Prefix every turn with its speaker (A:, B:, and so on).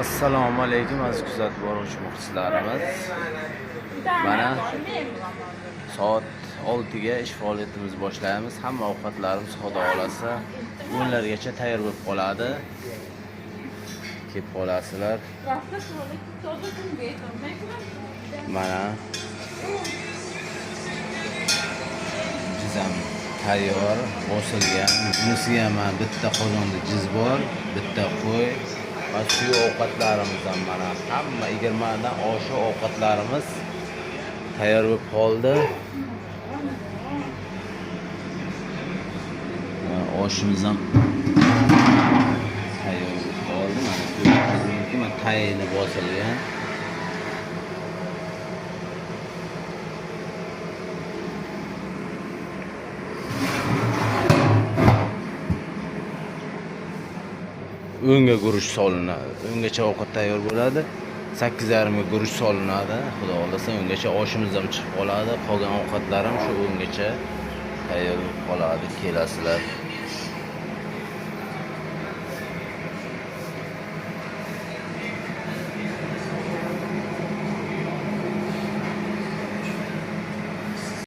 A: Assalomu alaykum aziz kuzatib boruvchi muxlislarimiz. Mana soat 6 ga ish faoliyatimizni boshlaymiz. Hamma ovqatlarimiz Xudo xolasa o'nlargacha tayyor bo'lib qoladi. Kelib qolasizlar. Mana jizam tayyor, bosilgan. Bunisiga ham bitta qozonda jiz bor, bitta qo'y. Va shu ovqatlarimizdan mana hamma 20 dan oshiq ovqatlarimiz tayyor bo'lib qoldi. Oshimiz ham tayyor bo'lib qoldi. Mana tayini bosilgan. O'nga guruch solinadi. O'ngacha ovqat tayyor bo'ladi. 8:30 ga guruch solinadi. Xudo xolasa o'ngacha oshimiz ham chiqib qoladi. Qolgan ovqatlar ham shu o'ngacha tayyor bo'lib qoladi. Kelasizlar.